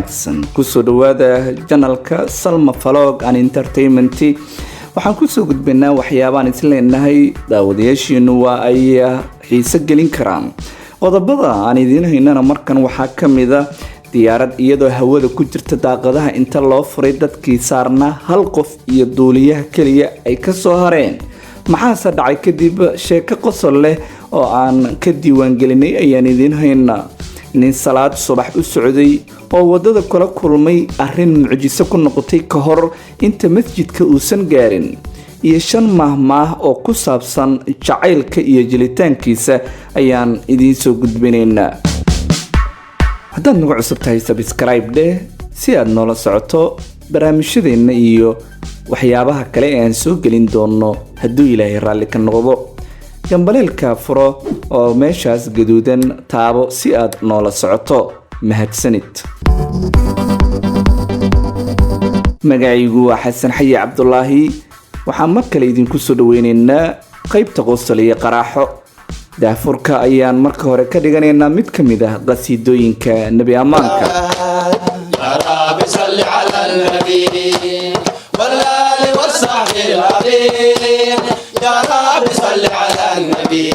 wanaagsan kusoo dhawaada channelka Salma Vlog and Entertainment. waxaan kusoo gudbinaa waxyaabaan isleenahay daawadayaashiinu waa ay xiiso gelin karaan. qodobada aan idin haynana markan waxaa kamid ah diyaarad iyadoo hawada ku jirta daaqadaha inta loo furay dadkii saarna hal qof iyo duuliyaha kaliya ay ka soo hareen. maxaa dhacay kadib sheeko qosol leh oo aan ka diiwaan gelinay ayaan idin haynaa. nin salaad subax u socday oo wadada kala kulmay arrin mucjiso ku noqotay ka hor inta masjidka uusan gaarin, iyo 5 mahmaah oo ku saabsan jacaylka iyo jelitaankiisa ayaan idin soo gudbinaynaa. haddaad nagu cusub tahay subscribe dheh si aad noola socoto barnaamijyadeena iyo waxyaabaha kale ee aan soo gelin doono hadduu Ilaahay raalli ka noqdo. gambaleelka furo oo meeshaas gaduudan taabo si aad noola socoto. mahadsanid. magacaygu waa Xasan Xayi Cabdullaahi. waxaan mar kale idinku soo dhaweynaynaa qaybta qosol iyo qaraaxo. daafurka ayaan marka hore ka dhiganaynaa mid ka mid ah qasiidooyinka Nabi Amaanka. يا رب صل على النبي والآل والصحب العظيم. يا رب صل على النبي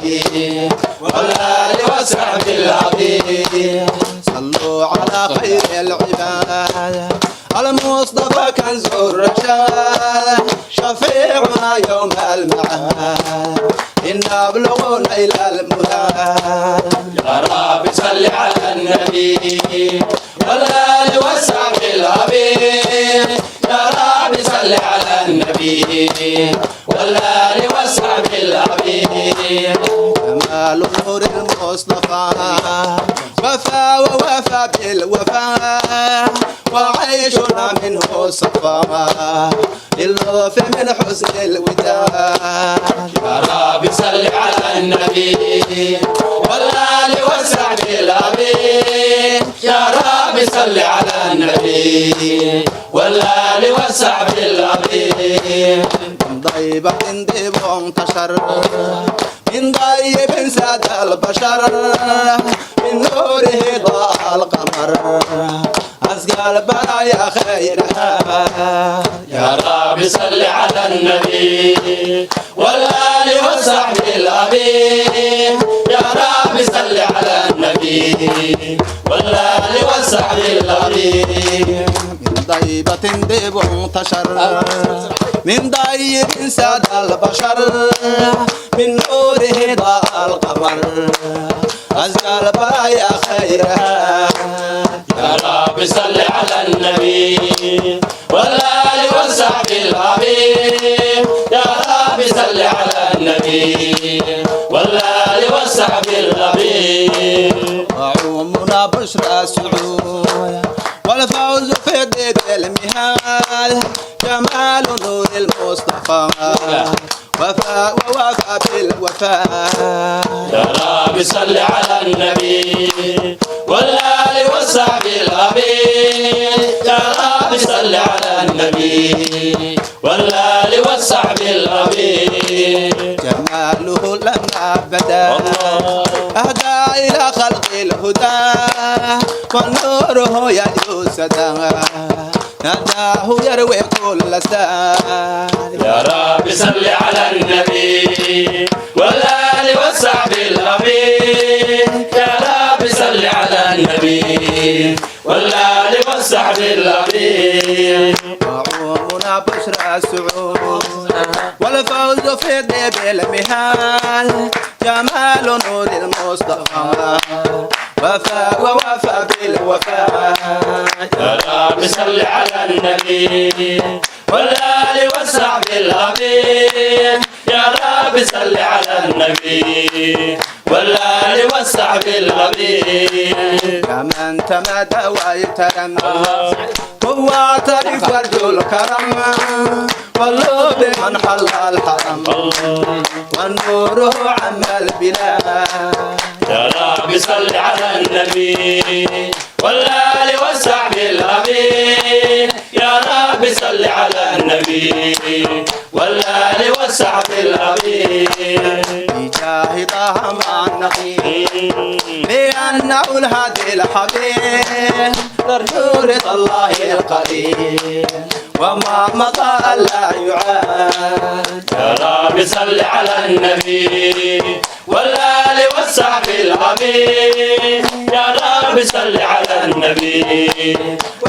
والآل والصحب العظيم. صلوا على خير العباد المصطفى كنز الرشاد شفيعنا يوم المعاد إنا بلغنا إلى المراد. يا رب صل على النبي والآل والصحب العظيم. يا رب صل على النبي والآل والصحب العظيم. جمال نور المصطفى وفا ووفى بالوفاء وعيشنا منه صفا للوف من حسن الوداع. يا رب صل على النبي والآل والصحب العظيم. يا رب صل على النبي والآل والصحب العظيم. من ضيبة ديب انتشر من ضيب ساد البشر من نوره ضاء القمر أزكى البرايا خيرها. يا رب صل على النبي والآل والصحب العظيم. يا رب صل على النبي والآل والصحب العظيم. من ضيبة ديب انتشر من ضيب ساد البشر من نوره ضاء القمر أزكى البرايا خيرها. يا رب صل على النبي والآل والصحب العظيم. يا رب صل على النبي والآل والصحب العظيم. وعومنا بشرى السعود والفوز في ديد المهاد. جمال نور المصطفى وفاء ووفى بالوفاء. يا رب صل على النبي والآل والصحب العظيم. يا رب صل على النبي والآل والصحب العظيم. جماله لما بدا أهدى إلى خلق الهدى ونوره يجلو سدا نداه يروي كل سال. يا رب صل على النبي والآل والصحب العظيم. يا رب صل على النبي والآل والصحب العظيم. وعومنا بشرى السعود والفوز في ديب المهاد. جمال نور المصطفى وفاء ووفى بالوفاء. يا رب صل على النبي والآل والصحب العظيم. يا رب صل على النبي والآل والصحب العظيم. كمن تمدى ويترم هو طريق فرد الكرم والله بمن حل الحرم والنور عم البلاد. يا رب صل على النبي والآل والصحب العظيم. يا رب صل على النبي والآل والصحب الأبيض بجاه طه مع النقيب لأنه الهادي الحبيب نرجو رضا الله القدير وما مضى لا يعاد يا رب صل على النبي والآل والصحب الأبيض يا رب صل على النبي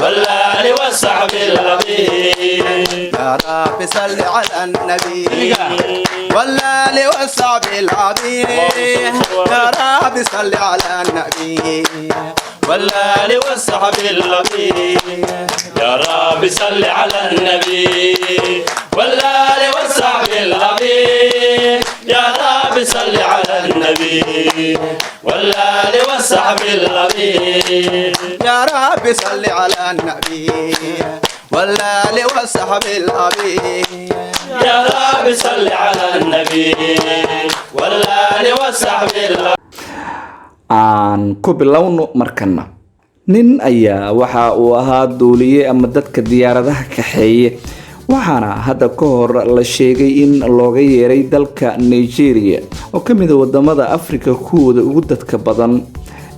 والآل والصحب الأبيض يا رب صل على النبي والآل والصحب الأبيض يا رب صل على النبي والآل والصحب الأبيض يا رب صل على النبي والآل والصحب الأبيض يا رب صل على النبي والآل والصحب الأبيض يا رب صل على النبي والآل والصحب الأبيض يا رب صل على النبي والآل والصحب الأبيض aan ku bilowno markana nin ayaa waxa uu ahaa duuliye ama dadka diyaaradaha kaxeeye waxaana hadda ka hor la sheegay in looga yeeray dalka Nigeria oo ka mid ah wadamada Afrika kuwooda ugu dadka badan.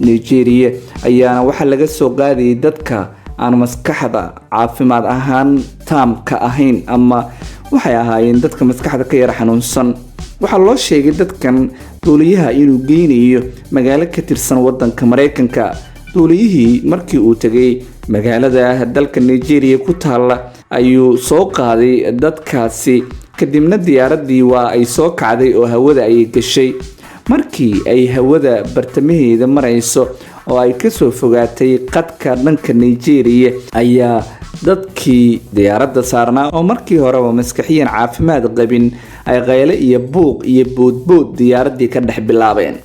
Nigeria ayaana waxa laga soo qaaday dadka aan maskaxda caafimaad ahaan taam ka ahayn ama waxay ahaayeen dadka maskaxda ka yar xanuunsan. waxaa loo sheegay dadkan duuliyaha inuu geynayo magaalo ka tirsan wadanka Mareykanka. duuliyihii markii uu tagay magaalada dalka Nigeria ku taala ayuu soo qaaday dadkaasi kadibna diyaaradii waa ay soo kacday oo hawada ay gashay. markii ay hawada bartamaheeda marayso oo ay ka soo fogaatay qadka dhanka Nigeria ayaa dadkii diyaaradda saarnaa oo markii horeba maskaxiyan caafimaad qabin ay qayle iyo buuq iyo boodbood diyaaradii ka dhex bilaabeen.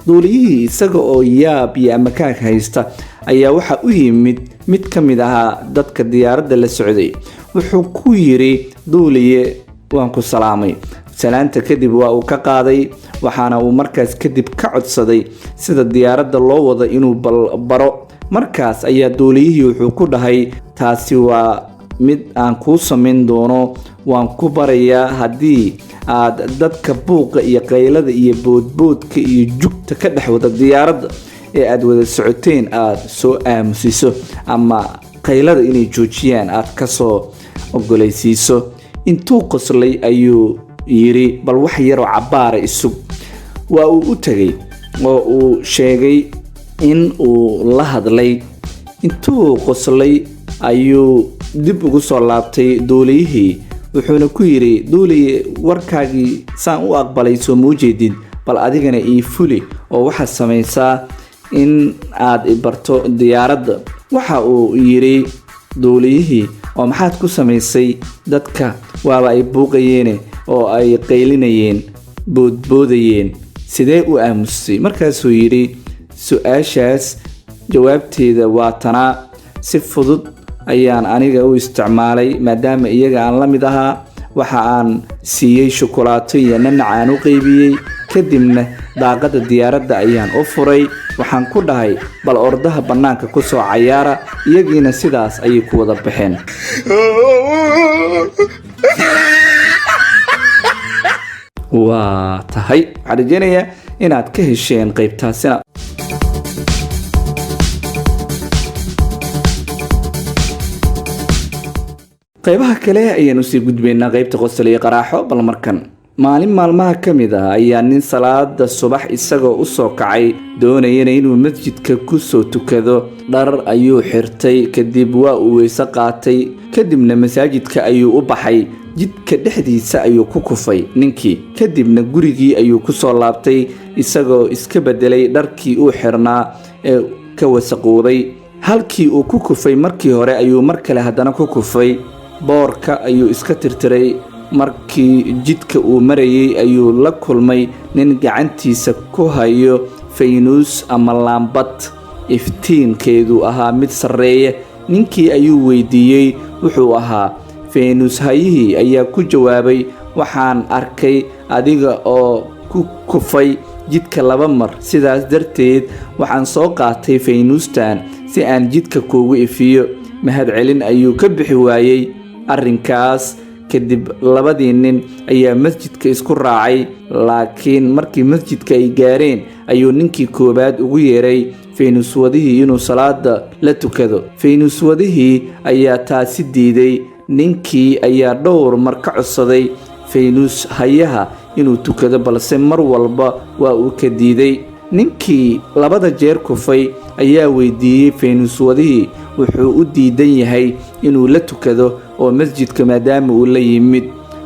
duuliyihii isaga oo yaab iyo amakaag haysta ayaa waxa u yimid mid ka mid ahaa dadka diyaaradda la socday. wuxuu ku yiri duuliye waan ku salaamay. salaanta kadib waa uu ka qaaday waxaana uu markaas kadib ka codsaday sida diyaaradda loo wado inuu baro. markaas ayaa duuliyihii wuxuu ku dhahay taasi waa mid aan kuu samayn doono waan ku barayaa haddii aad dadka buuqa iyo qaylada iyo boodboodka iyo jugta ka dhex wada diyaaradda ee aad wada socoteen aad soo aamusiso ama qaylada inay joojiyaan aad ka soo ogolaysiiso. intuu qoslay ayuu yiri bal wax yar oo cabaara isug. waa uu u tagay oo uu sheegay in uu la hadlay. intuu qoslay ayuu dib ugu soo laabtay duuliyihii wuxuuna ku yiri duuliye warkaagii saan u aqbalay soo muujeedid bal adigana ii fuli oo waxa samaysaa in aad ibarto diyaaradda. waxa uu yiri duuliyihii oo maxaad ku samaysay dadka waaba ay buuqayeen oo ay qaylinayeen boodboodayeen sidee u aamusay. markaasuu yiri su-aashaas jawaabteeda waa tanaa si fudud ayaan aniga u isticmaalay maadaama iyaga aan la mid ahaa. waxa aan siiyey shukulaato iyo nanac aan u qaybiyey kadibna daaqada diyaaradda ayaan u furay. waxaan ku dhahay bal ordaha bannaanka ku soo cayaara. iyagiina sidaas ayay ku wada baxeen. waa tahay waxaan rajeynayaa inaad ka hesheen qaybtaasina. qaybaha kale ayaanu sii gudbaynaa qaybta qosol iyo qaraaxo. bal markan maalin maalmaha ka mid ah ayaa nin salaada subax isagoo u soo kacay doonayana inuu masjidka ku soo tukado. dhar ayuu xirtay kadib waa uu weyse qaatay kadibna masaajidka ayuu u baxay. jidka dhexdiisa ayuu ku kufay ninkii kadibna gurigii ayuu ku soo laabtay isagoo iska bedelay dharkii uu xirnaa ee ka wasaqowday. halkii uu ku kufay markii hore ayuu mar kale haddana ku kufay. boorka ayuu iska tirtiray. markii jidka uu marayay ayuu la kulmay nin gacantiisa ku hayo faynuus ama laambad iftiinkeedu ahaa mid sarreeya. ninkii ayuu weydiiyey wuxuu ahaa faynuus hayihii ayaa ku jawaabay waxaan arkay adiga oo ku kufay jidka 2 mar sidaas darteed waxaan soo qaatay faynuustan si aan jidka kuugu ifiyo. mahad celin ayuu ka bixi waayay arrinkaas kadib labadii nin ayaa masjidka isku raacay, laakiin markii masjidka ay gaareen ayuu ninkii koowaad ugu yeeray faynuswadihii inuu salaada la tukado. faynuswadihii ayaa taasi diiday. ninkii ayaa dhowr mar ka codsaday faynus hayaha inuu tukado, balse mar walba waa uu ka diiday. ninkii labada jeer kufay ayaa weydiiyey faynuswadihii wuxuu u diidan yahay inuu la tukado oo masjidka maadaama uu la yimid.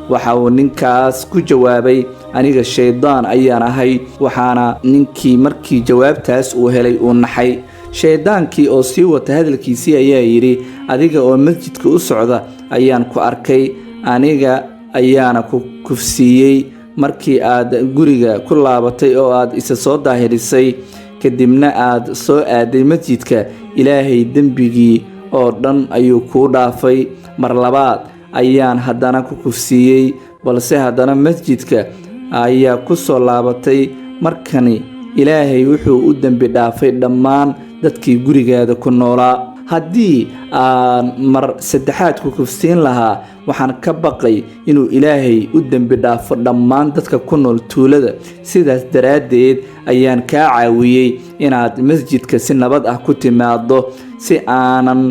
waxa uu ninkaas ku jawaabay, aniga shaydaan ayaan ahay. waxaana ninkii markii jawaabtaas uu helay uu naxay. shaydaankii oo sii wata hadalkiisii ayaa yidhi, adiga oo masjidka u socda ayaan ku arkay, aniga ayaana ku kufsiiyey markii aad guriga ku laabatay oo aad isa soo daahirisay, kadibna aad soo aaday masjidka. ilaahay dembigii oo dhan ayuu kuu dhaafay. mar labaad ayaan haddana ku kufsiiyey, balse haddana masjidka ayaa ku soo laabatay. markani ilaahay wuxuu u dembi dhaafay dhammaan dadkii gurigaada ku noolaa. haddii aan mar saddexaad ku kufsiin lahaa, waxaan ka baqay inuu ilaahay u dembi dhaafo dhammaan dadka ku nool tuulada. sidaas daraaddeed ayaan kaa caawiyey inaad masjidka si nabad ah ku timaado, si aanan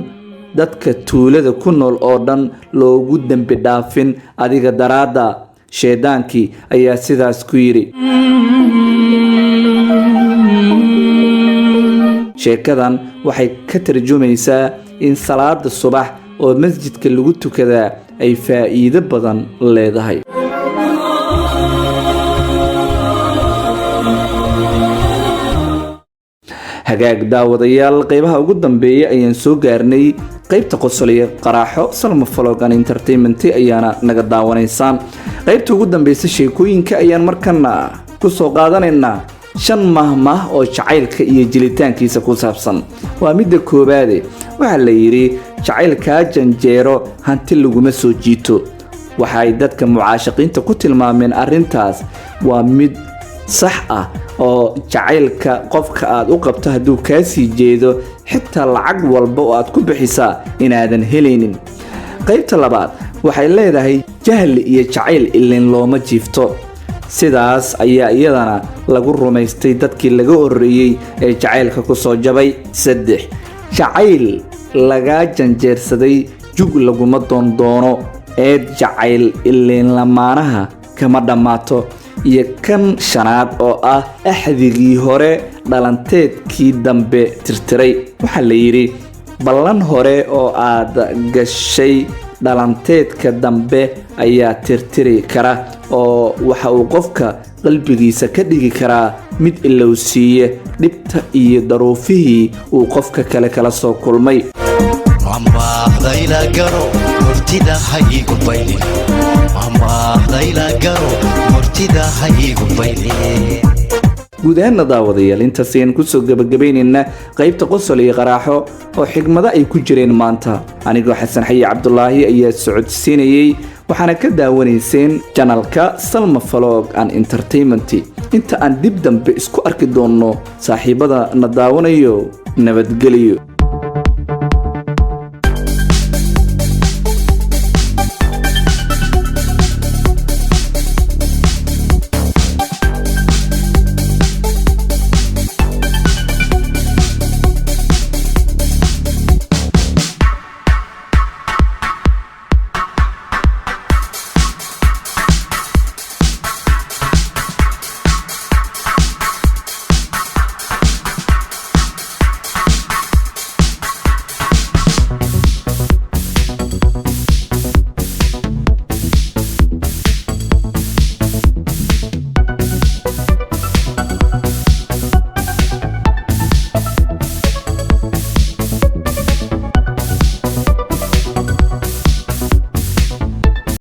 dadka tuulada ku nool oo dhan loogu dembi dhaafin adiga daraadda. shaydaankii ayaa sidaas ku yidhi. sheekadan waxay ka tarjumaysaa in salaada subax oo masjidka lagu tukadaa ay faa'iido badan leedahay. hagaag daawadayaal, qaybaha ugu dambeeya ayaan soo gaarnay. qaybta qosol iyo qaraaxo Salma Vlog and Entertainment ayaana naga daawanaysaan. qaybta ugu dambeysa sheekooyinka ayaan markana ku soo qaadanaynaa 5 mahmah oo jacaylka iyo jilitaankiisa ku saabsan. waa midda koobaad. waxa la yiri jacaylka janjeero hanti laguma soo jiito. waxay dadka mucaashaqiinta ku tilmaameen arintaas waa mid sax ah oo jacaylka qofka aad u qabto hadduu kaa sii jeedo xitaa lacag walba oo aad ku bixisaa inaadan helaynin. qaybta labaad waxay leedahay jahli iyo jacayl ilin looma jiifto. sidaas ayaa iyadana lagu rumaystay dadkii laga horeeyay ee jacaylka ku soo jabay. 3 jacayl laga janjeersaday jug laguma doono. eed jacayl ilin lamaanaha kama dhammaato. iyo kan 5aad oo ah axdigii hore dhalanteedkii dambe tirtiray. waxaa la yidhi ballan hore oo aad gashay dhalanteedka dambe ayaa tirtiri kara oo waxa uu qofka qalbigiisa ka dhigi karaa mid ilowsiiye dhibta iyo daruufihii uu qofka kale kala soo kulmay. guud ahaan daawadayaal, intaas ayaan kusoo gabagabaynaynaa qaybta qosol iyo qaraaxo oo xigmado ay ku jireen maanta. anigoo xasan xayi cabdulaahi ayaa socodsiinayay, waxaana ka daawanayseen janalka Salma Vlog and Entertainment. inta aan dib dambe isku arki doonno, saaxiibada na daawanayo, nabadgelyo.